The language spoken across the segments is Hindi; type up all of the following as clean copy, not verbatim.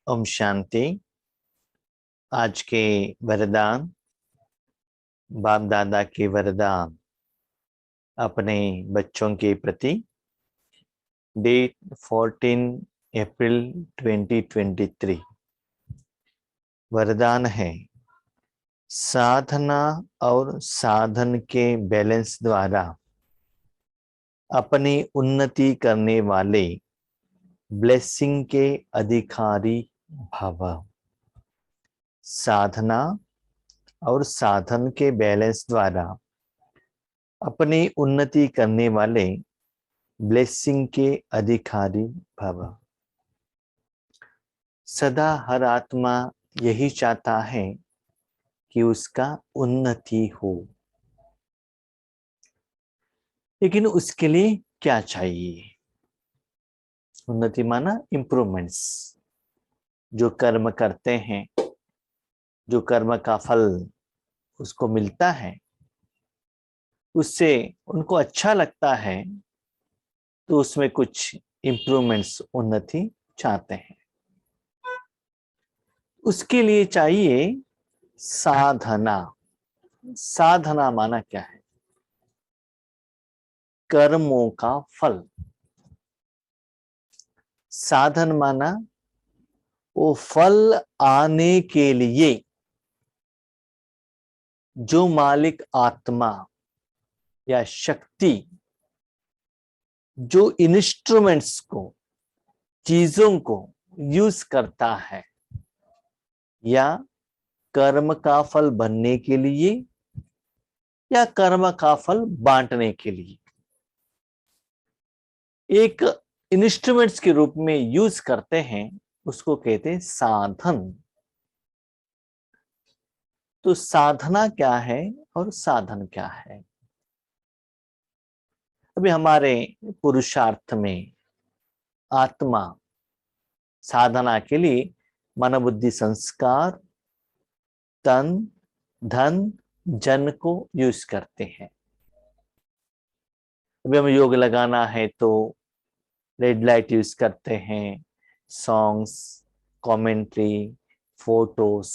ओम शांति। आज के वरदान, बाप दादा के वरदान अपने बच्चों के प्रति। डेट 14 अप्रैल 2023। वरदान है, साधना और साधन के बैलेंस द्वारा अपनी उन्नति करने वाले ब्लेसिंग के अधिकारी भव। साधना और साधन के बैलेंस द्वारा अपनी उन्नति करने वाले ब्लेसिंग के अधिकारी भव। सदा हर आत्मा यही चाहता है कि उसका उन्नति हो, लेकिन उसके लिए क्या चाहिए? उन्नति माना इम्प्रूवमेंट्स। जो कर्म करते हैं, जो कर्म का फल उसको मिलता है, उससे उनको अच्छा लगता है, तो उसमें कुछ इम्प्रूवमेंट्स, उन्नति चाहते हैं। उसके लिए चाहिए साधना। साधना माना क्या है? कर्मों का फल। साधन माना वो फल आने के लिए जो मालिक आत्मा या शक्ति जो इंस्ट्रूमेंट्स को, चीजों को यूज करता है, या कर्म का फल बनने के लिए या कर्म का फल बांटने के लिए एक इंस्ट्रूमेंट्स के रूप में यूज करते हैं, उसको कहते हैं साधन। तो साधना क्या है और साधन क्या है? अभी हमारे पुरुषार्थ में आत्मा साधना के लिए मन बुद्धि संस्कार, तन धन जन को यूज करते हैं। अभी हमें योग लगाना है तो रेड लाइट यूज करते हैं, सॉन्ग्स, कमेंट्री, फोटोज,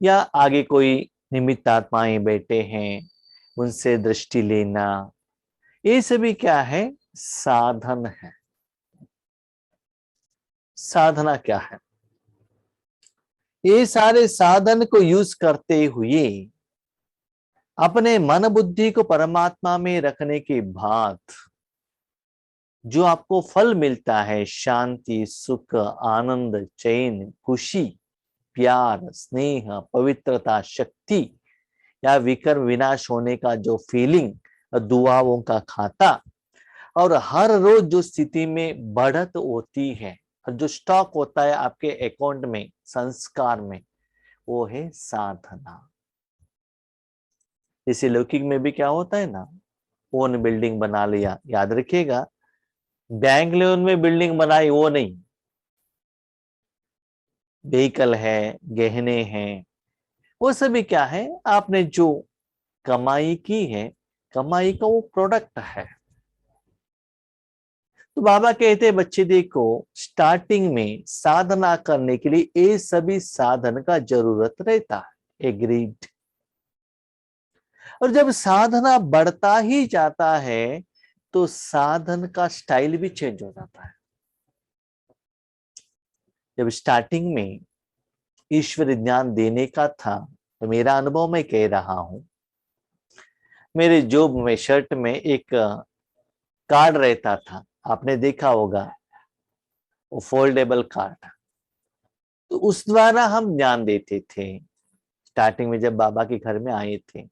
या आगे कोई निमित्त आत्माएं बैठे हैं उनसे दृष्टि लेना, ये सभी क्या है? साधन है। साधना क्या है? ये सारे साधन को यूज करते हुए अपने मन बुद्धि को परमात्मा में रखने के बाद जो आपको फल मिलता है, शांति, सुख, आनंद, चैन, खुशी, प्यार, स्नेह, पवित्रता, शक्ति, या विकर्म विनाश होने का जो फीलिंग, दुआओं का खाता, और हर रोज जो स्थिति में बढ़त होती है और जो स्टॉक होता है आपके अकाउंट में, संस्कार में, वो है साधना। जैसे लौकिक में भी क्या होता है ना, ओन बिल्डिंग बना लिया, याद रखिएगा, बैंक लोन में बिल्डिंग बनाई वो नहीं, व्हीकल है, गहने हैं, वो सभी क्या है? आपने जो कमाई की है, कमाई का वो प्रोडक्ट है। तो बाबा कहते हैं, बच्चे देखो, स्टार्टिंग में साधना करने के लिए ये सभी साधन का जरूरत रहता है। एग्रीड। और जब साधना बढ़ता ही जाता है तो साधन का स्टाइल भी चेंज हो जाता है। जब स्टार्टिंग में ईश्वर ज्ञान देने का था, तो मेरा अनुभव मैं कह रहा हूं, मेरे जॉब में शर्ट में एक कार्ड रहता था, आपने देखा होगा, वो फोल्डेबल कार्ड। तो उस द्वारा हम ज्ञान देते थे स्टार्टिंग में जब बाबा के घर में आए थे।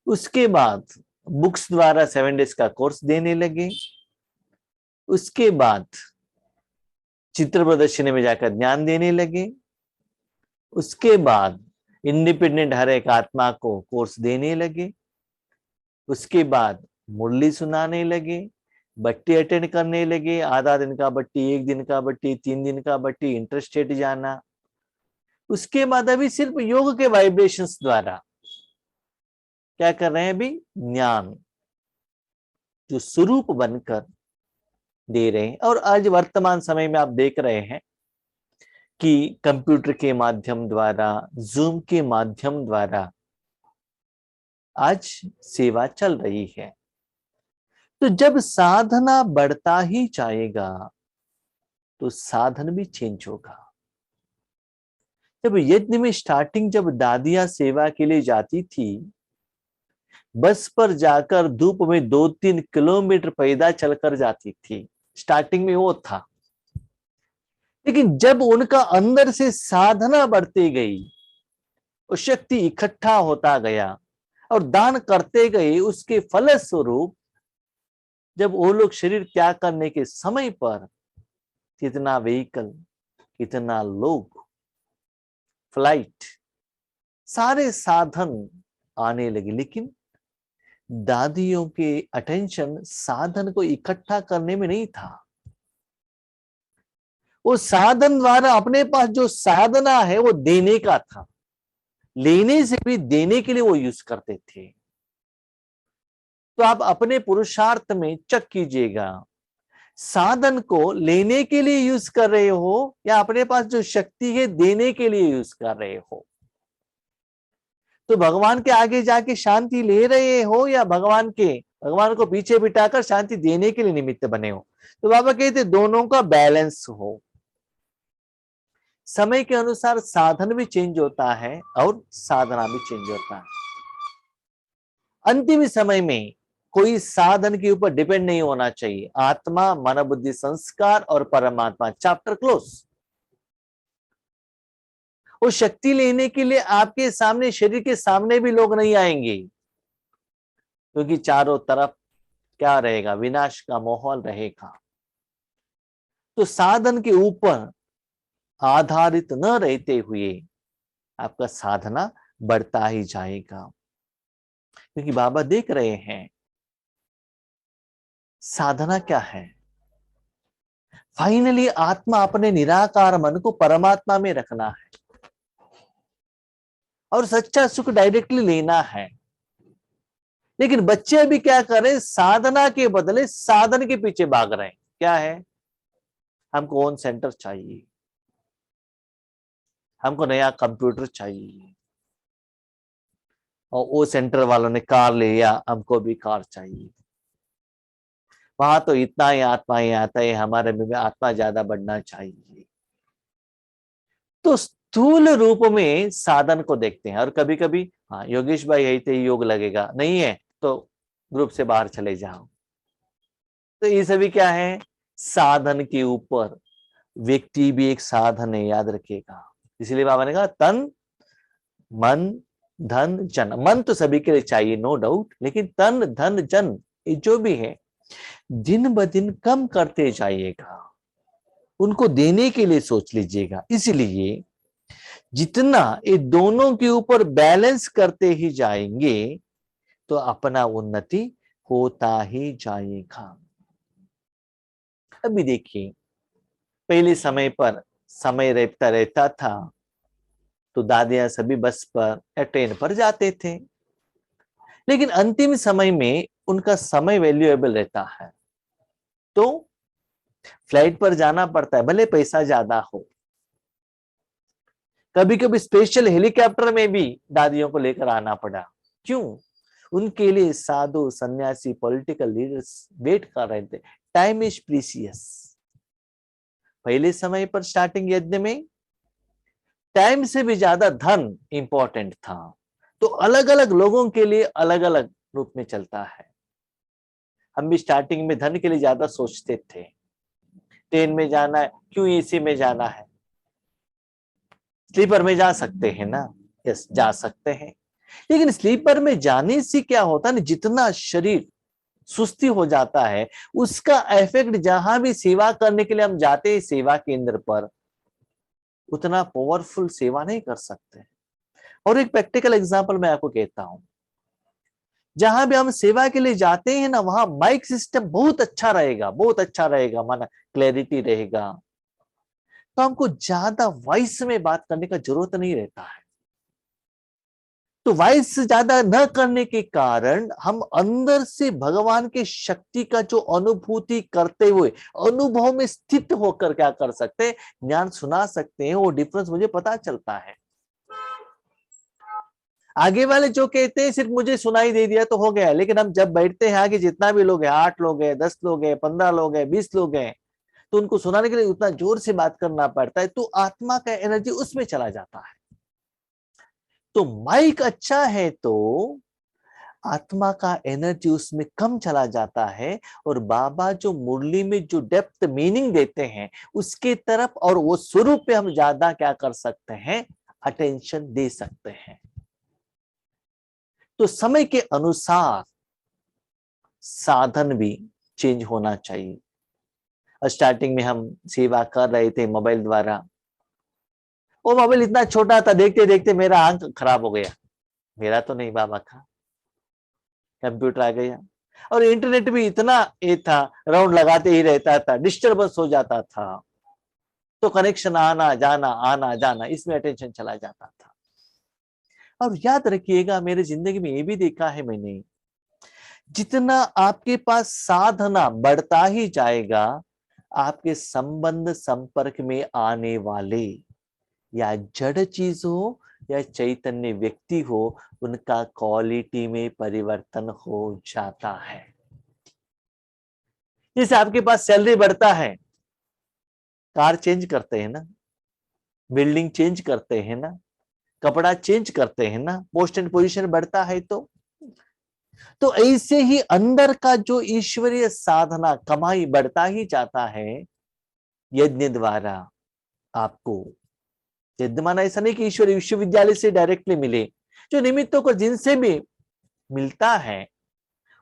उसके बाद बुक्स द्वारा 7 डेज का कोर्स देने लगे। उसके बाद चित्र प्रदर्शनी में जाकर ज्ञान देने लगे। उसके बाद इंडिपेंडेंट हर एक आत्मा को कोर्स देने लगे। उसके बाद मुरली सुनाने लगे, बट्टी अटेंड करने लगे, आधा दिन का बट्टी, 1 दिन का बट्टी, 3 दिन का बट्टी, इंटरस्टेट जाना। उसके बाद अभी सिर्फ योग के वाइब्रेशंस द्वारा क्या कर रहे हैं? अभी ज्ञान जो स्वरूप बनकर दे रहे हैं। और आज वर्तमान समय में आप देख रहे हैं कि कंप्यूटर के माध्यम द्वारा, जूम के माध्यम द्वारा आज सेवा चल रही है। तो जब साधना बढ़ता ही जाएगा तो साधन भी चेंज होगा। जब यज्ञ में स्टार्टिंग, जब दादियां सेवा के लिए जाती थी, बस पर जाकर धूप में 2-3 किलोमीटर पैदल चलकर जाती थी। स्टार्टिंग में वो था, लेकिन जब उनका अंदर से साधना बढ़ती गई, वो शक्ति इकट्ठा होता गया और दान करते गए, उसके फलस्वरूप जब वो लोग शरीर त्याग करने के समय पर कितना व्हीकल, कितना लोग, फ्लाइट, सारे साधन आने लगे, लेकिन दादियों के अटेंशन साधन को इकट्ठा करने में नहीं था। वो साधन द्वारा अपने पास जो साधना है वो देने का था, लेने से भी देने के लिए वो यूज करते थे। तो आप अपने पुरुषार्थ में चेक कीजिएगा, साधन को लेने के लिए यूज कर रहे हो या अपने पास जो शक्ति है देने के लिए यूज कर रहे हो। तो भगवान के आगे जाके शांति ले रहे हो या भगवान को पीछे बिठाकर शांति देने के लिए निमित्त बने हो। तो बाबा कहते दोनों का बैलेंस हो। समय के अनुसार साधन भी चेंज होता है और साधना भी चेंज होता है। अंतिम समय में कोई साधन के ऊपर डिपेंड नहीं होना चाहिए। आत्मा, मन, बुद्धि, संस्कार और परमात्मा, चैप्टर क्लोज। वो शक्ति लेने के लिए आपके सामने, शरीर के सामने भी लोग नहीं आएंगे, क्योंकि चारों तरफ क्या रहेगा, विनाश का माहौल रहेगा। तो साधन के ऊपर आधारित न रहते हुए आपका साधना बढ़ता ही जाएगा, क्योंकि बाबा देख रहे हैं साधना क्या है। फाइनली आत्मा अपने निराकार मन को परमात्मा में रखना है और सच्चा सुख डायरेक्टली लेना है। लेकिन बच्चे भी क्या कर रहे हैं, साधना के बदले साधन के पीछे भाग रहे हैं। क्या है, हमको ओन सेंटर चाहिए, हमको नया कंप्यूटर चाहिए, और वो सेंटर वालों ने कार ले लिया, हमको भी कार चाहिए। वहां तो इतना ही आत्मा ही आता है, हमारे में भी आत्मा ज्यादा बढ़ना चाहिए। तो स्थूल रूप में साधन को देखते हैं, और कभी कभी हाँ योगेश भाई है तो योग लगेगा, नहीं है तो ग्रुप से बाहर चले जाओ। तो ये सभी क्या है, साधन के ऊपर। व्यक्ति भी एक साधन है, याद रखिएगा। इसलिए बाबा ने कहा तन, मन, धन, जन। मन तो सभी के लिए चाहिए, नो डाउट, लेकिन तन, धन, जन, ये जो भी है दिन ब दिन कम करते जाइएगा, उनको देने के लिए सोच लीजिएगा। इसलिए जितना ये दोनों के ऊपर बैलेंस करते ही जाएंगे तो अपना उन्नति होता ही जाएगा। अभी देखिए, पहले समय पर समय रहता था तो दादियां सभी बस पर या ट्रेन पर जाते थे, लेकिन अंतिम समय में उनका समय वैल्यूएबल रहता है, तो फ्लाइट पर जाना पड़ता है, भले पैसा ज्यादा हो। कभी कभी स्पेशल हेलीकॉप्टर में भी दादियों को लेकर आना पड़ा। क्यों? उनके लिए साधु, सन्यासी, पॉलिटिकल लीडर्स वेट कर रहे थे। Time is precious. पहले समय पर स्टार्टिंग यज्ञ में टाइम से भी ज्यादा धन इंपॉर्टेंट था, तो अलग अलग लोगों के लिए अलग अलग रूप में चलता है। हम भी स्टार्टिंग में धन के लिए ज्यादा सोचते थे, ट्रेन में जाना है, क्यों एसी में जाना है, स्लीपर में जा सकते हैं ना, यस जा सकते हैं। लेकिन स्लीपर में जाने से क्या होता है, जितना शरीर सुस्ती हो जाता है उसका इफेक्ट जहां भी सेवा करने के लिए हम जाते हैं सेवा केंद्र पर, उतना पावरफुल सेवा नहीं कर सकते। और एक प्रैक्टिकल एग्जांपल मैं आपको कहता हूं, जहां भी हम सेवा के लिए जाते हैं ना, वहां माइक सिस्टम बहुत अच्छा रहेगा, बहुत अच्छा रहेगा, माना क्लैरिटी रहेगा, तो हमको ज्यादा वॉइस में बात करने का जरूरत नहीं रहता है। तो वाइस ज्यादा न करने के कारण हम अंदर से भगवान के शक्ति का जो अनुभूति करते हुए अनुभव में स्थित होकर क्या कर सकते हैं, ज्ञान सुना सकते हैं। वो डिफरेंस मुझे पता चलता है। आगे वाले जो कहते हैं सिर्फ मुझे सुनाई दे दिया तो हो गया, लेकिन हम जब बैठते हैं आगे जितना भी लोग हैं, 8 लोग हैं, 10 लोग हैं, 15 लोग हैं, 20 लोग हैं, तो उनको सुनाने के लिए उतना जोर से बात करना पड़ता है, तो आत्मा का एनर्जी उसमें चला जाता है। तो माइक अच्छा है तो आत्मा का एनर्जी उसमें कम चला जाता है, और बाबा जो मुरली में जो डेप्थ मीनिंग देते हैं उसके तरफ और वो स्वरूप पे हम ज्यादा क्या कर सकते हैं, अटेंशन दे सकते हैं। तो समय के अनुसार साधन भी चेंज होना चाहिए। स्टार्टिंग में हम सेवा कर रहे थे मोबाइल द्वारा, वो मोबाइल इतना छोटा था, देखते देखते मेरा आंख खराब हो गया। मेरा तो नहीं, बाबा का। कंप्यूटर आ गया और इंटरनेट भी इतना ये था, राउंड लगाते ही रहता था, डिस्टर्बेंस हो जाता था, तो कनेक्शन आना जाना इसमें अटेंशन चला जाता था। और याद रखिएगा, मेरे जिंदगी में ये भी देखा है मैंने, जितना आपके पास साधना बढ़ता ही जाएगा, आपके संबंध संपर्क में आने वाले या जड़ चीज हो या चैतन्य व्यक्ति हो, उनका क्वालिटी में परिवर्तन हो जाता है। जैसे आपके पास सैलरी बढ़ता है, कार चेंज करते हैं ना, बिल्डिंग चेंज करते हैं ना, कपड़ा चेंज करते हैं ना, पोस्ट एंड पोजीशन बढ़ता है। तो ऐसे ही अंदर का जो ईश्वरीय साधना कमाई बढ़ता ही जाता है यज्ञ द्वारा। आपको यज्ञ माना ऐसा नहीं कि ईश्वरीय विश्वविद्यालय से डायरेक्टली मिले, जो निमित्तों को जिनसे भी मिलता है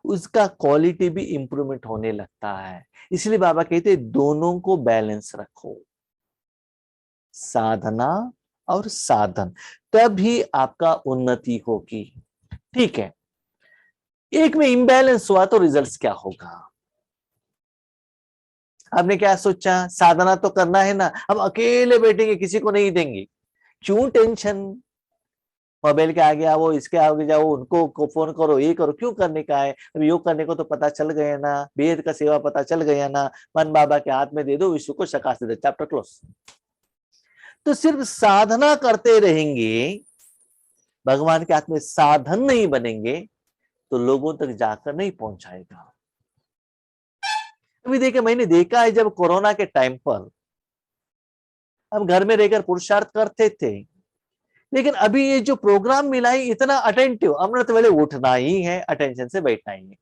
उसका क्वालिटी भी इंप्रूवमेंट होने लगता है। इसलिए बाबा कहते हैं दोनों को बैलेंस रखो, साधना और साधन, तभी आपका उन्नति होगी। ठीक है, एक में इम्बैलेंस हुआ तो रिजल्ट्स क्या होगा? आपने क्या सोचा, साधना तो करना है ना, हम अकेले बैठेंगे, किसी को नहीं देंगे, क्यों टेंशन? मोबाइल के आगे आओ, इसके आगे जाओ, उनको को फोन करो, ये करो, क्यों करने का है? अब योग करने को तो पता चल गया ना, वेद का सेवा पता चल गया ना, मन बाबा के हाथ में दे दो, विश्व को शकाश दे दो, चैप्टर क्लोज। तो सिर्फ साधना करते रहेंगे, भगवान के हाथ में साधन नहीं बनेंगे, तो लोगों तक जाकर नहीं पहुंचाएगा। अभी देखिए, मैंने देखा है जब कोरोना के टाइम पर हम घर में रहकर पुरुषार्थ करते थे, लेकिन अभी ये जो प्रोग्राम मिला है इतना अटेंटिव, अमृत वेले उठना ही है, अटेंशन से बैठना ही है,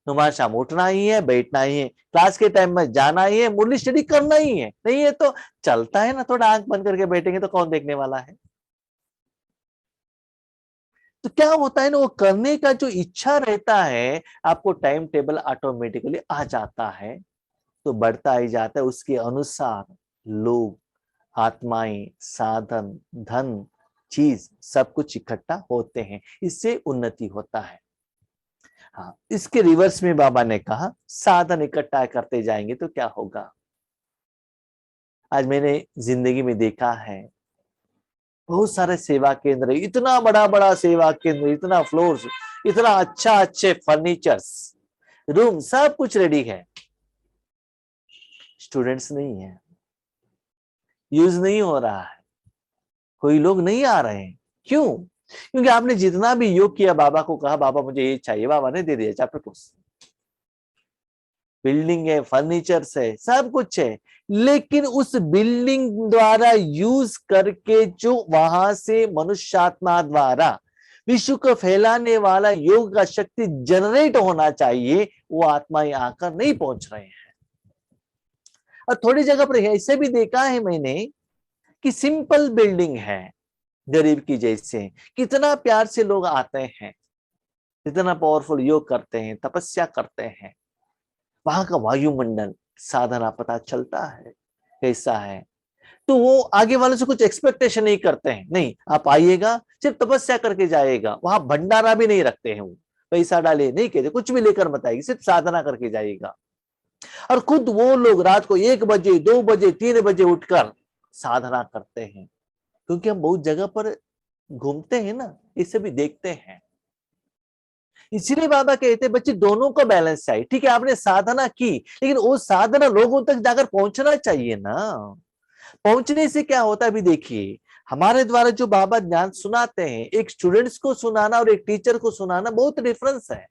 नुमान शाम उठना ही है, बैठना ही है, क्लास के टाइम में जाना ही है, मुरली स्टडी करना ही है। नहीं है तो चलता है ना, थोड़ा आंख बंद करके बैठेंगे तो कौन देखने वाला है? तो क्या होता है ना, वो करने का जो इच्छा रहता है, आपको टाइम टेबल ऑटोमेटिकली आ जाता है, तो बढ़ता ही जाता है। उसके अनुसार लोग, आत्माएं, साधन, धन, चीज सब कुछ इकट्ठा होते हैं, इससे उन्नति होता है। हाँ, इसके रिवर्स में बाबा ने कहा साधन इकट्ठा करते जाएंगे तो क्या होगा। आज मैंने जिंदगी में देखा है, बहुत सारे सेवा केंद्र, इतना बड़ा बड़ा सेवा केंद्र, इतना फ्लोर्स, इतना अच्छा अच्छे फर्नीचर्स, रूम, सब कुछ रेडी है, स्टूडेंट्स नहीं है, यूज नहीं हो रहा है, कोई लोग नहीं आ रहे हैं। क्यों? क्योंकि आपने जितना भी योग किया, बाबा को कहा बाबा मुझे ये चाहिए, बाबा ने दे दिया, चैप्टर क्लोज। बिल्डिंग है, फर्नीचर्स है, सब कुछ है, लेकिन उस बिल्डिंग द्वारा यूज करके जो वहां से मनुष्यात्मा द्वारा विश्व को फैलाने वाला योग का शक्ति जनरेट होना चाहिए, वो आत्माएं आकर नहीं पहुंच रहे हैं। और थोड़ी जगह पर ऐसे भी देखा है मैंने कि सिंपल बिल्डिंग है, गरीब की जैसे, कितना प्यार से लोग आते हैं, कितना पावरफुल योग करते हैं, तपस्या करते हैं, वहां का वायुमंडल, साधना पता चलता है कैसा है। तो वो आगे वाले से कुछ एक्सपेक्टेशन नहीं करते हैं, नहीं आप आइएगा सिर्फ तपस्या करके जाइएगा, वहां भंडारा भी नहीं रखते हैं, वो पैसा डाले नहीं कहते, कुछ भी लेकर मत आएगी, सिर्फ साधना करके जाइएगा। और खुद वो लोग रात को 1 बजे 2 बजे 3 बजे उठकर साधना करते हैं, क्योंकि हम बहुत जगह पर घूमते हैं ना, ये सभी देखते हैं। इसीलिए बाबा कहते हैं बच्चे दोनों को बैलेंस चाहिए। ठीक है, आपने साधना की, लेकिन वो साधना लोगों तक जाकर पहुंचना चाहिए ना। पहुंचने से क्या होता है, अभी देखिए हमारे द्वारा जो बाबा ज्ञान सुनाते हैं, एक स्टूडेंट्स को सुनाना और एक टीचर को सुनाना बहुत डिफरेंस है।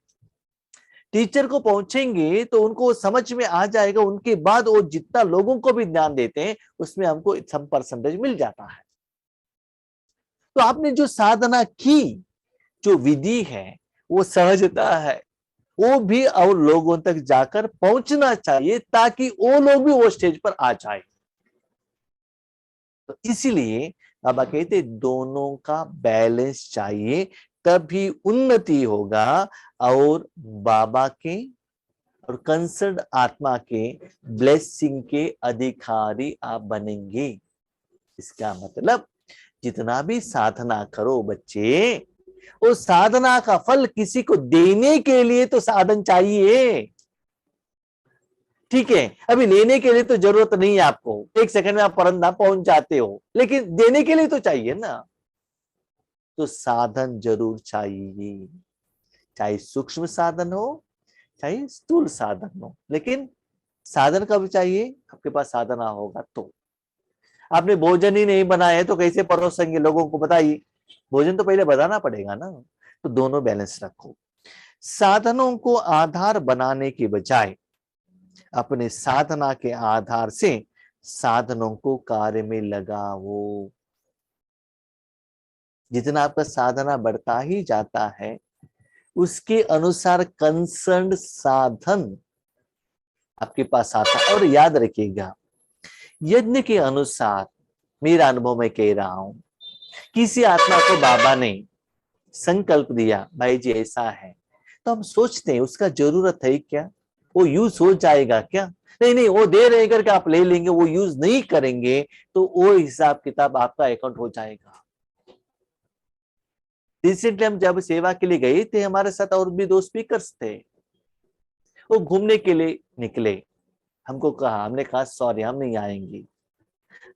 टीचर को पहुंचेंगे तो उनको समझ में आ जाएगा, उनके बाद वो जितना लोगों को भी ज्ञान देते हैं उसमें हमको सम परसेंटेज मिल जाता है। तो आपने जो साधना की, जो विधि है, वो सहजता है, वो भी और लोगों तक जाकर पहुंचना चाहिए ताकि वो लोग भी वो स्टेज पर आ जाए। तो इसीलिए बाबा कहते दोनों का बैलेंस चाहिए, तभी उन्नति होगा और बाबा के और कंसर्न आत्मा के ब्लेसिंग के अधिकारी आप बनेंगे। इसका मतलब जितना भी साधना करो बच्चे, वो साधना का फल किसी को देने के लिए तो साधन चाहिए। ठीक है, अभी लेने के लिए तो जरूरत नहीं है आपको, एक सेकंड में आप परंधाम पहुंच जाते हो, लेकिन देने के लिए तो चाहिए ना। तो साधन जरूर चाहिए, चाहे सूक्ष्म साधन हो चाहे स्थूल साधन हो, लेकिन साधन कब चाहिए, आपके पास साधना होगा तो। आपने भोजन ही नहीं बनाया है तो कैसे परोसेंगे लोगों को, बताइए। भोजन तो पहले बनाना पड़ेगा ना। तो दोनों बैलेंस रखो। साधनों को आधार बनाने के बजाय अपने साधना के आधार से साधनों को कार्य में लगाओ। जितना आपका साधना बढ़ता ही जाता है, उसके अनुसार कंसर्न साधन आपके पास आता है। और याद रखिएगा, यज्ञ के अनुसार, मेरा अनुभव में कह रहा हूं, किसी आत्मा को बाबा ने संकल्प दिया, भाई जी ऐसा है, तो हम सोचते हैं उसका जरूरत है क्या, वो यूज हो जाएगा क्या, नहीं नहीं वो दे रहे करके आप ले लेंगे, वो यूज नहीं करेंगे तो वो हिसाब किताब आपका अकाउंट हो जाएगा। रिसेंटली हम जब सेवा के लिए गए थे, हमारे साथ और भी 2 स्पीकर्स थे, वो घूमने के लिए निकले, हमको कहा, हमने कहा सॉरी हम नहीं आएंगे,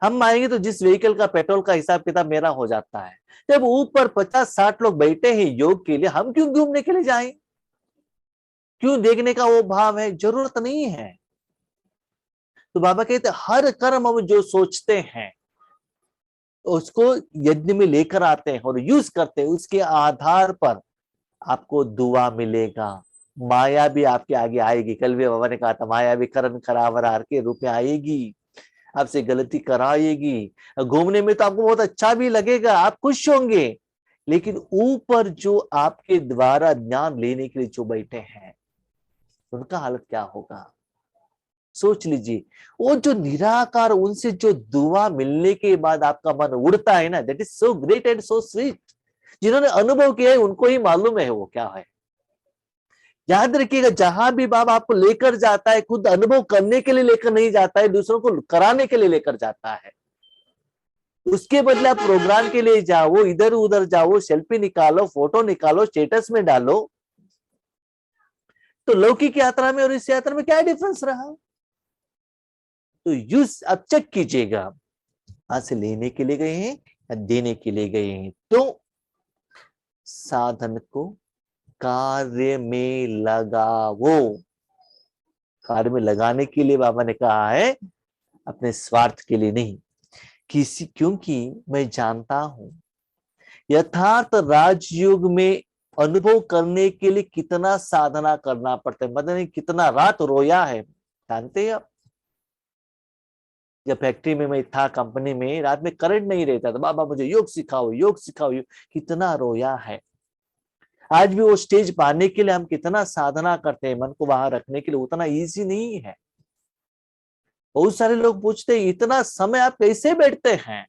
हम आएंगे तो जिस व्हीकल का पेट्रोल का हिसाब किताब मेरा हो जाता है। जब ऊपर 50-60 लोग बैठे हैं योग के लिए, हम क्यों घूमने के लिए जाएं, क्यों देखने का वो भाव है, जरूरत नहीं है। तो बाबा कहते हर कर्म हम जो सोचते हैं उसको यज्ञ में लेकर आते हैं और यूज करते हैं, उसके आधार पर आपको दुआ मिलेगा। माया भी आपके आगे आएगी। कल भी बाबा ने कहा था, माया भी करण खरावरार के रूप में आएगी, आपसे गलती कराएगी। घूमने में तो आपको बहुत अच्छा भी लगेगा, आप खुश होंगे, लेकिन ऊपर जो आपके द्वारा ज्ञान लेने के लिए जो बैठे हैं, उनका हालत क्या होगा, सोच लीजिए। वो जो निराकार, उनसे जो दुआ मिलने के बाद आपका मन उड़ता है ना, that is so great and so sweet. जिन्होंने अनुभव किया है उनको ही मालूम है वो क्या है। याद रखिएगा, जहां भी बाबा आपको लेकर जाता है, खुद अनुभव करने के लिए लेकर नहीं जाता है, दूसरों को कराने के लिए लेकर जाता है। उसके बदले आप प्रोग्राम के लिए जाओ, इधर उधर जाओ, सेल्फी निकालो, फोटो निकालो, स्टेटस में डालो, तो लौकिक यात्रा में और इस यात्रा में क्या डिफरेंस रहा। तो यूज अब चेक कीजिएगा, वहां से लेने के लिए गए हैं या देने के लिए गए हैं। तो साधन को कार्य में लगाओ। कार्य में लगाने के लिए बाबा ने कहा है, अपने स्वार्थ के लिए नहीं। क्योंकि मैं जानता हूं यथार्थ राजयोग में अनुभव करने के लिए कितना साधना करना पड़ता है। मतलब नहीं कितना रात रोया है, जानते हैं आप। जब फैक्ट्री में मैं था, कंपनी में, रात में करंट नहीं रहता था, बाबा मुझे योग सिखाओ, योग सिखाओ, कितना रोया है। आज भी वो स्टेज पाने के लिए हम कितना साधना करते हैं, मन को वहां रखने के लिए उतना इजी नहीं है। बहुत सारे लोग पूछते हैं इतना समय आप कैसे बैठते हैं।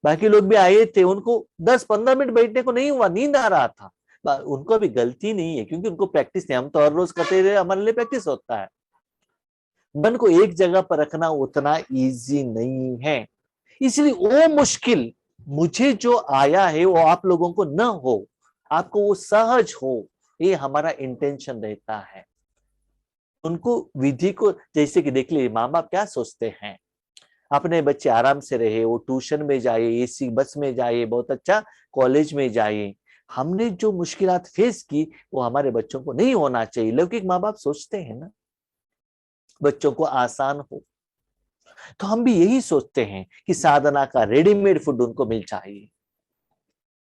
बाकी लोग भी आए थे, उनको 10-15 मिनट बैठने को नहीं हुआ, नींद आ रहा था। उनको भी गलती नहीं है, क्योंकि उनको प्रैक्टिस नहीं। हम तो हर रोज करते रहे, हमारे लिए प्रैक्टिस होता है। मन को एक जगह पर रखना उतना इजी नहीं है, इसलिए वो मुश्किल मुझे जो आया है वो आप लोगों को न हो, आपको वो सहज हो, ये हमारा इंटेंशन रहता है। उनको विधि को, जैसे कि देख लीजिए, माँ बाप क्या सोचते हैं, अपने बच्चे आराम से रहे, वो ट्यूशन में जाए, एसी बस में जाए, बहुत अच्छा कॉलेज में जाए। हमने जो मुश्किलात फेस की वो हमारे बच्चों को नहीं होना चाहिए। लौकिक माँ बाप सोचते हैं ना बच्चों को आसान हो, तो हम भी यही सोचते हैं कि साधना का रेडीमेड फूड उनको मिल चाहिए,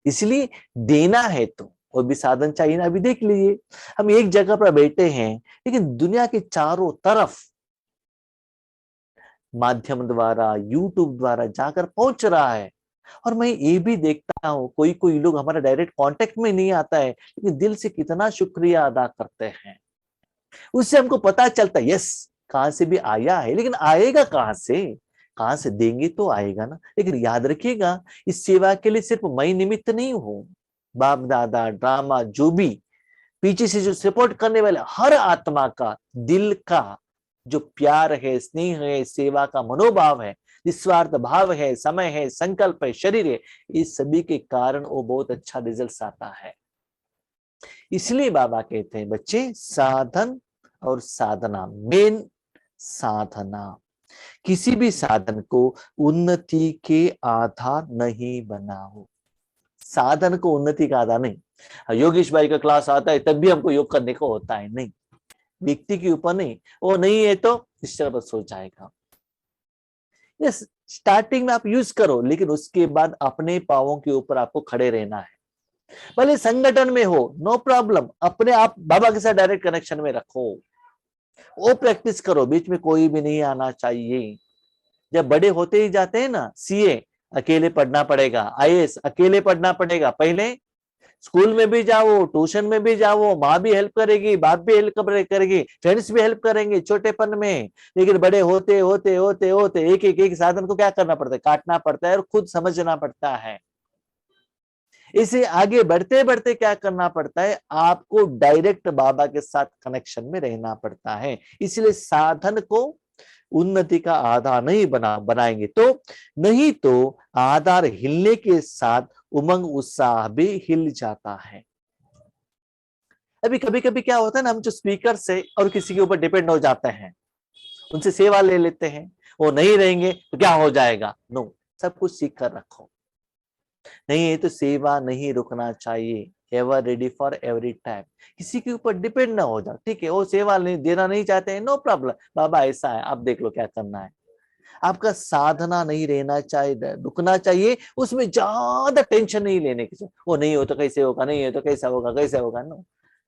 इसलिए देना है तो और भी साधन चाहिए ना। अभी देख लीजिए, हम एक जगह पर बैठे हैं लेकिन दुनिया के चारों तरफ माध्यम द्वारा, यूट्यूब द्वारा जाकर पहुंच रहा है। और मैं ये भी देखता हूँ कोई कोई लोग हमारे डायरेक्ट कांटेक्ट में नहीं आता है, लेकिन दिल से कितना शुक्रिया अदा करते हैं। उससे हमको पता चलता है यस कहां से भी आया है, लेकिन आएगा कहां से, कहां से देंगे तो आएगा ना। लेकिन याद रखिएगा, इस सेवा के लिए सिर्फ मैं निमित्त नहीं हूं, बाप दादा ड्रामा जो भी पीछे से जो सपोर्ट करने वाले हर आत्मा का दिल का जो प्यार है, स्नेह है, सेवा का मनोभाव है, निस्वार्थ भाव है, समय है, संकल्प है, शरीर है, इस सभी के कारण वो बहुत अच्छा रिजल्ट आता है। इसलिए बाबा कहते हैं बच्चे साधन और साधना, मेन साधना, किसी भी साधन को उन्नति के आधार नहीं बनाओ। साधन को उन्नति का आधार नहीं। योगेश भाई का क्लास आता है तब भी हमको योग करने को होता है, नहीं, व्यक्ति के ऊपर नहीं। वो नहीं है तो इस तरह बस हो जाएगा। यस, स्टार्टिंग में आप यूज करो, लेकिन उसके बाद अपने पावों के ऊपर आपको खड़े रहना है। भले संगठन में हो, नो प्रॉब्लम, अपने आप बाबा के साथ डायरेक्ट कनेक्शन में रखो, वो प्रैक्टिस करो, बीच में कोई भी नहीं आना चाहिए। जब बड़े होते ही जाते हैं ना, सीए अकेले पढ़ना पड़ेगा, आईएएस अकेले पढ़ना पड़ेगा, पहले स्कूल में भी जाओ, ट्यूशन में भी जाओ, माँ भी हेल्प करेगी, बाप भी हेल्प करेगी, फ्रेंड्स भी हेल्प करेंगे छोटेपन में। लेकिन बड़े होते होते होते होते एक साधन को क्या करना पड़ता है, काटना पड़ता है और खुद समझना पड़ता है। इसे आगे बढ़ते बढ़ते क्या करना पड़ता है, आपको डायरेक्ट बाबा के साथ कनेक्शन में रहना पड़ता है। इसलिए साधन को उन्नति का आधार नहीं बनाएंगे तो, नहीं तो आधार हिलने के साथ उमंग उत्साह भी हिल जाता है। अभी कभी कभी क्या होता है ना, हम जो स्पीकर से और किसी के ऊपर डिपेंड हो जाते हैं, उनसे सेवा ले लेते हैं, वो नहीं रहेंगे तो क्या हो जाएगा। नो, सब कुछ सीख कर रखो। नहीं है तो सेवा नहीं रुकना चाहिए, ever ready for every time. किसी के ऊपर डिपेंड ना हो जाओ, ठीक है, वो सेवा नहीं देना नहीं चाहते हैं, नो प्रॉब्लम, बाबा ऐसा है, आप देख लो क्या करना है। आपका साधना नहीं रहना चाहिए, रुकना चाहिए, उसमें ज्यादा टेंशन नहीं लेने की। वो नहीं हो तो कैसे होगा, नहीं है तो कैसा होगा, कैसे होगा। नो,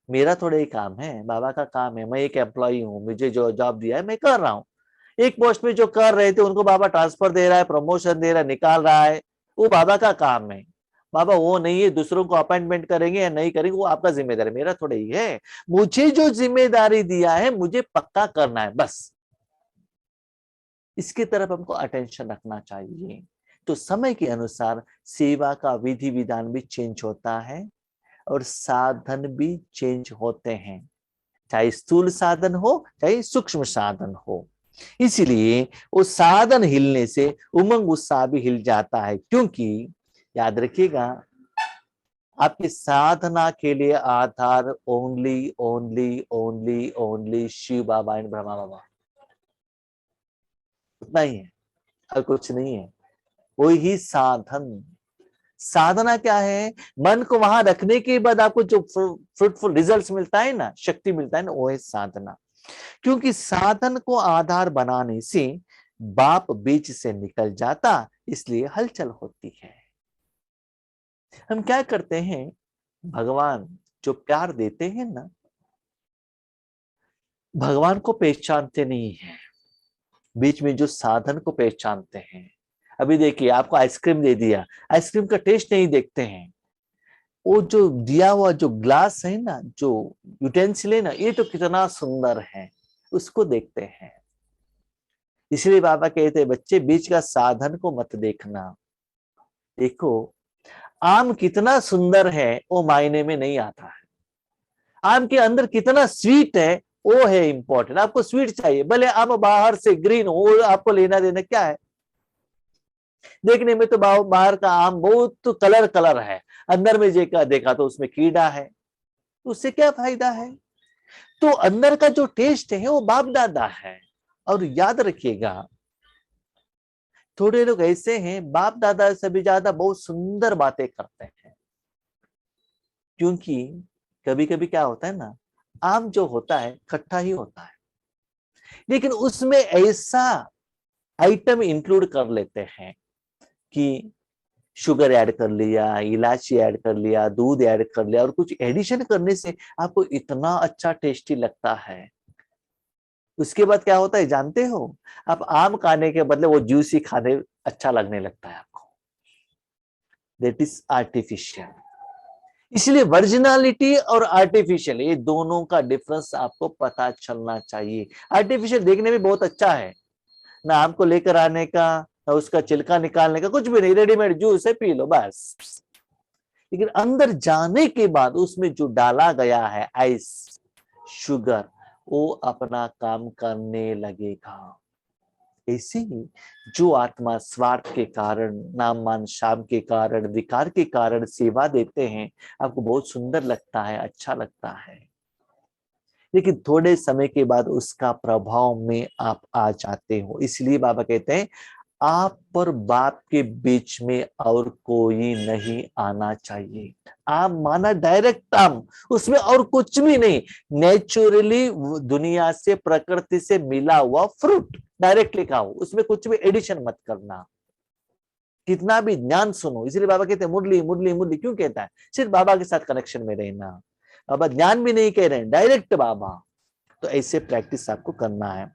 मेरा थोड़ा ही काम है, बाबा का काम है। मैं एक एम्प्लॉई हूँ, मुझे जो जॉब दिया है मैं कर रहा हूँ। एक पोस्ट में जो कर रहे थे उनको बाबा ट्रांसफर दे रहा है, प्रमोशन दे रहा है, निकाल रहा है, वो बाबा का काम है। बाबा वो नहीं है, दूसरों को अपॉइंटमेंट करेंगे या नहीं करेंगे वो आपका जिम्मेदारी, मेरा थोड़ा ही है। मुझे जो जिम्मेदारी दिया है मुझे पक्का करना है, बस इसकी तरफ हमको अटेंशन रखना चाहिए। तो समय के अनुसार सेवा का विधि विधान भी चेंज होता है और साधन भी चेंज होते हैं, चाहे स्थूल साधन हो चाहे सूक्ष्म साधन हो। इसलिए वो साधन हिलने से उमंग उत्साह भी हिल जाता है, क्योंकि याद रखिएगा आपकी साधना के लिए आधार only only only only Shiv Baba and Brahma Baba, उतना ही है और कुछ नहीं है। वही ही साधन, साधना क्या है, मन को वहां रखने के बाद आपको जो फ्रूटफुल रिजल्ट्स मिलता है ना, शक्ति मिलता है ना, वो है साधना। क्योंकि साधन को आधार बनाने से बाप बीच से निकल जाता, इसलिए हलचल होती है। हम क्या करते हैं, भगवान जो प्यार देते हैं ना, भगवान को पहचानते नहीं है, बीच में जो साधन को पहचानते हैं। अभी देखिए आपको आइसक्रीम दे दिया, आइसक्रीम का टेस्ट नहीं देखते हैं, वो जो दिया हुआ जो ग्लास है ना, जो यूटेंसिल है ना, ये तो कितना सुंदर है, उसको देखते हैं। इसलिए बाबा कहते हैं बच्चे बीच का साधन को मत देखना। देखो आम कितना सुंदर है वो मायने में नहीं आता है, आम के अंदर कितना स्वीट है वो है इंपॉर्टेंट। आपको स्वीट चाहिए, भले आम बाहर से ग्रीन हो, आपको लेना देना क्या है। देखने में तो बाहर का आम बहुत कलर कलर है, अंदर में देखा तो उसमें कीड़ा है, तो उससे क्या फायदा है। तो अंदर का जो टेस्ट है वो बाप दादा है। और याद रखिएगा थोड़े लोग ऐसे हैं बाप दादा से भी ज्यादा बहुत सुंदर बातें करते हैं, क्योंकि कभी कभी क्या होता है ना, आम जो होता है खट्टा ही होता है, लेकिन उसमें ऐसा आइटम इंक्लूड कर लेते हैं कि शुगर ऐड कर लिया, इलायची ऐड कर लिया, दूध ऐड कर लिया, और कुछ एडिशन करने से आपको इतना अच्छा टेस्टी लगता है। उसके बाद क्या होता है जानते हो, आप आम खाने के बदले वो जूस ही खाने अच्छा लगने लगता है आपको। That is artificial. इसलिए वर्जिनलिटी और आर्टिफिशियल ये दोनों का डिफरेंस आपको पता चलना चाहिए। आर्टिफिशियल देखने में बहुत अच्छा है ना, आम को लेकर आने का ना उसका छिलका निकालने का, कुछ भी नहीं, रेडीमेड जूस है पी लो बस। लेकिन अंदर जाने के बाद उसमें जो डाला गया है आइस, शुगर, वो अपना काम करने लगेगा। ऐसे ही जो आत्मा स्वार्थ के कारण, नाम मान शाम के कारण, विकार के कारण सेवा देते हैं, आपको बहुत सुंदर लगता है, अच्छा लगता है, लेकिन थोड़े समय के बाद उसका प्रभाव में आप आ जाते हो। इसलिए बाबा कहते हैं आप पर बाप के बीच में और कोई नहीं आना चाहिए। आप माना डायरेक्ट आम, उसमें और कुछ भी नहीं, नेचुरली दुनिया से, प्रकृति से मिला हुआ फ्रूट डायरेक्टली खाओ, उसमें कुछ भी एडिशन मत करना। कितना भी ज्ञान सुनो, इसलिए बाबा कहते हैं मुरली मुरली मुरली क्यों कहता है, सिर्फ बाबा के साथ कनेक्शन में रहना। बाबा ज्ञान भी नहीं कह रहे हैं, डायरेक्ट बाबा। तो ऐसे प्रैक्टिस आपको करना है,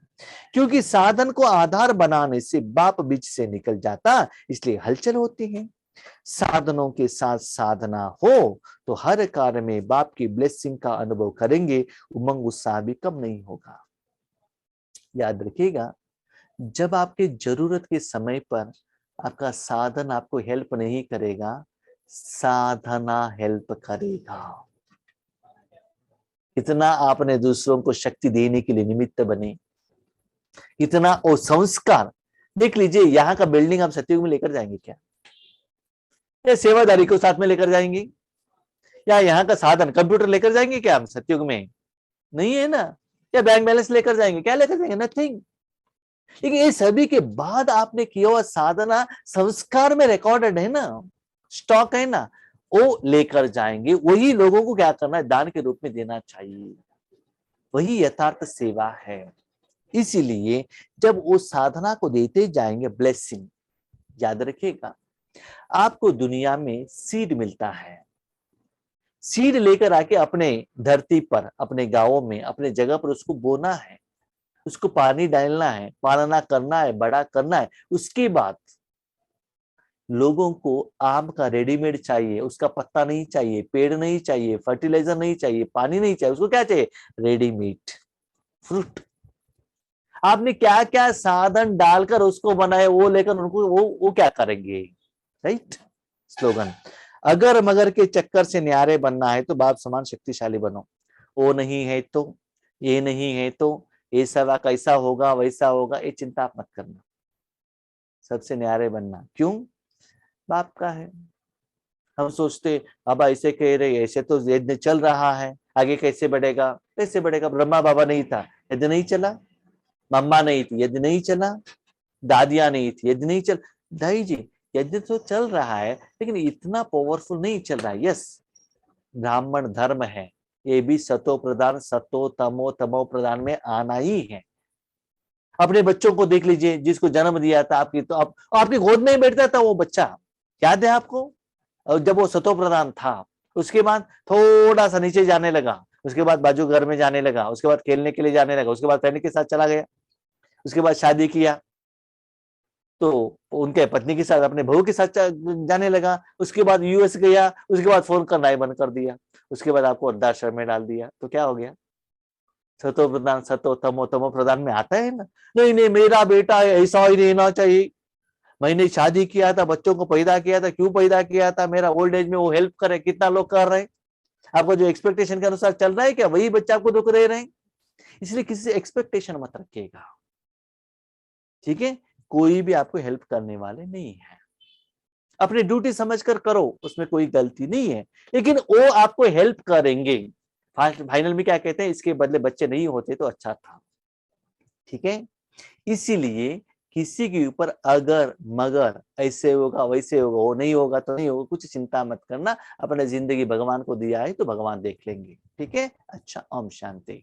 क्योंकि साधन को आधार बनाने से बाप बीच से निकल जाता, इसलिए हलचल होती है। साधनों के साथ साधना हो तो हर कार्य में बाप की ब्लेसिंग का अनुभव करेंगे, उमंग उत्साह भी कम नहीं होगा। याद रखिएगा, जब आपके जरूरत के समय पर आपका साधन आपको हेल्प नहीं करेगा, साधना हेल्प करेगा। इतना आपने दूसरों को शक्ति देने के लिए निमित्त बने, इतना वो संस्कार। देख लीजिए, यहाँ का बिल्डिंग आप सत्युग में लेकर जाएंगे क्या, या सेवादारी को साथ में लेकर जाएंगे, या यहाँ का साधन कंप्यूटर लेकर जाएंगे क्या हम सत्युग में, नहीं है ना, या बैंक बैलेंस लेकर जाएंगे, क्या लेकर जाएंगे, नथिंग। लेकिन ये सभी के बाद आपने किया हुआ साधना संस्कार में रिकॉर्डेड है ना, स्टॉक है ना, वो लेकर जाएंगे। वही लोगों को क्या करना है, दान के रूप में देना चाहिए, वही यथार्थ सेवा है। इसीलिए जब वो साधना को देते जाएंगे ब्लेसिंग, याद रखिएगा आपको दुनिया में सीड मिलता है, सीड लेकर आके अपने धरती पर, अपने गांवों में, अपने जगह पर उसको बोना है, उसको पानी डालना है, पालना करना है, बड़ा करना है। उसके बाद लोगों को आम का रेडीमेड चाहिए, उसका पत्ता नहीं चाहिए, पेड़ नहीं चाहिए, फर्टिलाइजर नहीं चाहिए, पानी नहीं चाहिए, उसको क्या चाहिए, रेडीमेड फ्रूट। आपने क्या क्या साधन डालकर उसको बनाए, वो लेकर उनको वो क्या करेंगे, राइट। स्लोगन, अगर मगर के चक्कर से न्यारे बनना है तो बाप समान शक्तिशाली बनो। वो नहीं है तो, ये नहीं है तो, ऐसा कैसा होगा वैसा होगा, ये चिंता आप मत करना, सबसे न्यारे बनना। क्यों, बाप का है। हम सोचते बाबा ऐसे कह रहे, ऐसे तो यज्ञ चल रहा है, आगे कैसे बढ़ेगा, कैसे बढ़ेगा, ब्रह्मा बाबा नहीं था यज्ञ नहीं चला, मम्मा नहीं थी यज्ञ नहीं चला, दादियां नहीं थी यज्ञ नहीं चल, दाई जी यज्ञ तो चल रहा है लेकिन इतना पावरफुल नहीं चल रहा है। यस, ब्राह्मण धर्म है, ये भी सतो प्रधान, सतो तमो तमो प्रधान में आना ही है। अपने बच्चों को देख लीजिए, जिसको जन्म दिया था आपकी, तो आपकी गोद में ही बैठता था वो बच्चा, याद है आपको, और जब वो सतो प्रधान था, उसके बाद थोड़ा सा नीचे जाने लगा, उसके बाद बाजू घर में जाने लगा, उसके बाद खेलने के लिए जाने लगा, उसके बाद फ्रेंड के साथ चला गया, उसके बाद शादी किया तो उनके पत्नी के साथ, अपने बहू के साथ जाने लगा, उसके बाद यूएस गया, उसके बाद फोन करना ही बंद कर दिया, उसके बाद आपको वृद्धाश्रम में डाल दिया, तो क्या हो गया, सतो प्रधान, सतो तमो तमो प्रधान में आता है ना। नहीं नहीं, मेरा बेटा है, ऐसा ही रहना चाहिए, मैंने शादी किया था, बच्चों को पैदा किया था, क्यों पैदा किया था, मेरा ओल्ड एज में वो हेल्प करे, कितना लोग कर रहे हैं, आपको जो एक्सपेक्टेशन के अनुसार चल रहा है क्या, वही बच्चा आपको दुख दे रहे हैं। इसलिए किसी से एक्सपेक्टेशन मत रखिएगा, ठीक है, कोई भी आपको हेल्प करने वाले नहीं है, अपनी ड्यूटी समझकर करो, उसमें कोई गलती नहीं है, लेकिन वो आपको हेल्प करेंगे। फाइनल में क्या कहते हैं, इसके बदले बच्चे नहीं होते तो अच्छा था, ठीक है। इसीलिए किसी के ऊपर अगर मगर ऐसे होगा वैसे होगा, वो नहीं होगा तो नहीं होगा, कुछ चिंता मत करना, अपने जिंदगी भगवान को दिया है तो भगवान देख लेंगे। ठीक है, अच्छा, ओम शांति।